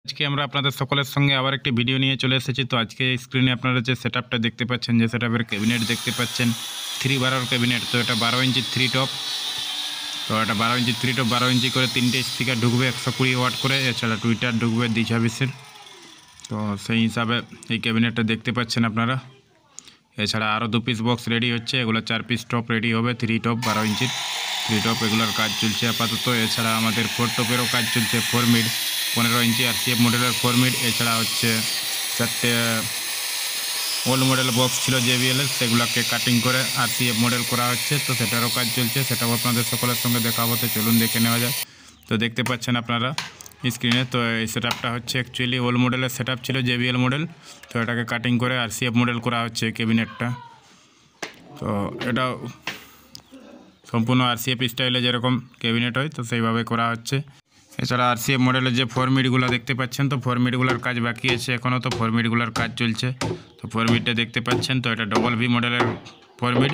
আজকে আমরা আপনাদের সকলের সঙ্গে আবার একটি ভিডিও নিয়ে চলে এসেছি। তো আজকে স্ক্রিনে আপনারা যে সেটআপটা দেখতে পাচ্ছেন, যে সেটআপের ক্যাবিনেট দেখতে পাচ্ছেন 3/12 ক্যাবিনেট। তো এটা 12 ইঞ্চি 3 টপ। তো এটা 12 ইঞ্চি 3 টপ, 12 ইঞ্চি করে 3টে স্পিকার ঢুকবে 120 ওয়াট করে, এছাড়া টুইটার ঢুকবে 226-এর। তো সেই হিসাবে এই ক্যাবিনেটটা দেখতে পাচ্ছেন আপনারা। এছাড়া আরও 2 পিস বক্স রেডি হচ্ছে, এগুলো 4 পিস টপ রেডি হবে, 3 টপ 12 ইঞ্চির 3 টপ, এগুলোর কাজ চলছে আপাতত। এছাড়া আমাদের 4 টপেরও কাজ চলছে, 4 মিড 15 ইঞ্চি RCF মডেলের 4 মিড। এছাড়া হচ্ছে 4টে ওল্ড মডেল বক্স ছিল JBL-এর, সেগুলোকে কাটিং করে RCF মডেল করা হচ্ছে। তো সেটারও কাজ চলছে, সেটাও আপনাদের সকলের সঙ্গে দেখাবো। তো চলুন দেখে নেওয়া যায়। তো দেখতে পাচ্ছেন আপনারা স্ক্রিনে, তো এই সেটআপটা হচ্ছে অ্যাকচুয়ালি ওল্ড মডেলের সেটআপ ছিল, JBL মডেল। তো এটাকে কাটিং করে RCF মডেল করা হচ্ছে ক্যাবিনেটটা। তো এটা সম্পূর্ণ RCF স্টাইলে যেরকম ক্যাবিনেট হয়, তো সেইভাবে করা হচ্ছে। এছাড়া RCF মডেলের যে 4 মিডগুলো দেখতে পাচ্ছেন, তো 4 মিডগুলোর কাজ বাকি আছে এখনও, তো 4 মিডগুলোর কাজ চলছে। তো 4 মিডটা দেখতে পাচ্ছেন, তো এটা ডবল ভি মডেলের 4 মিড,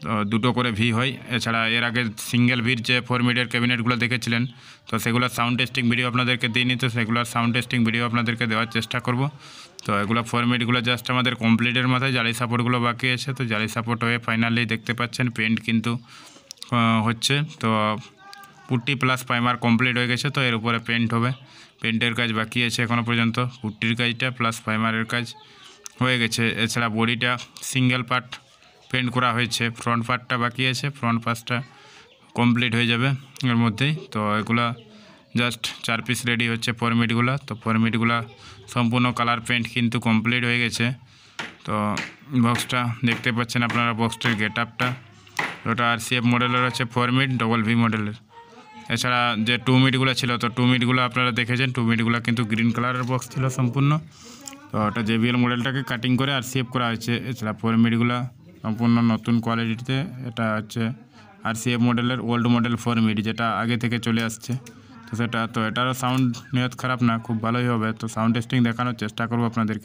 তো দুটো করে ভি হয়। এছাড়া এর আগে সিঙ্গেল ভির যে 4 মিডের ক্যাবিনেটগুলো দেখেছিলেন, তো সেগুলোর সাউন্ড টেস্টিং ভিডিও আপনাদেরকে দিইনি, তো সেগুলোর সাউন্ড টেস্টিং ভিডিও আপনাদেরকে দেওয়ার চেষ্টা করব। তো এগুলো 4 মিডগুলো জাস্ট আমাদের কমপ্লিটের মাথায়, জালি সাপোর্টগুলো বাকি আছে। তো জালি সাপোর্ট হয়ে ফাইনালি দেখতে পাচ্ছেন পেন্ট কিন্তু হচ্ছে। তো পুট্টি প্লাস প্রাইমার কমপ্লিট হয়ে গেছে, তো এর উপরে পেন্ট হবে। পেন্টের কাজ বাকি আছে এখনও পর্যন্ত, পুট্টির কাজটা প্লাস প্রাইমারের কাজ হয়ে গেছে। এছাড়া বডিটা সিঙ্গেল পার্ট পেন্ট করা হয়েছে, ফ্রন্ট পার্টটা বাকি আছে, ফ্রন্ট পার্টটা কমপ্লিট হয়ে যাবে এর মধ্যেই। তো এগুলা জাস্ট 4 পিস রেডি হচ্ছে 4 মিডগুলো। তো 4 মিডগুলো সম্পূর্ণ কালার পেন্ট কিন্তু কমপ্লিট হয়ে গেছে। তো বক্সটা দেখতে পাচ্ছেন আপনারা, বক্সটার গেট আপটা, ওটা RCF মডেলের হচ্ছে 4 মিড ডবল ভি মডেলের। এছাড়া যে 2 মিডগুলো ছিল, তো 2 মিডগুলো আপনারা দেখেছেন, 2 মিডগুলো কিন্তু গ্রিন কালারের বক্স ছিল সম্পূর্ণ। তো ওটা JBL মডেলটাকে কাটিং করে RCF করা হয়েছে। এছাড়া 4 মিডগুলো সম্পূর্ণ নতুন কোয়ালিটিতে, এটা হচ্ছে RCF মডেলের ওল্ড মডেল 4 মিড, যেটা আগে থেকে চলে আসছে। তো সেটা, তো এটারও সাউন্ড নিয়ত খারাপ না, খুব ভালোই হবে। তো সাউন্ড টেস্টিং দেখানোর চেষ্টা করবো আপনাদেরকে।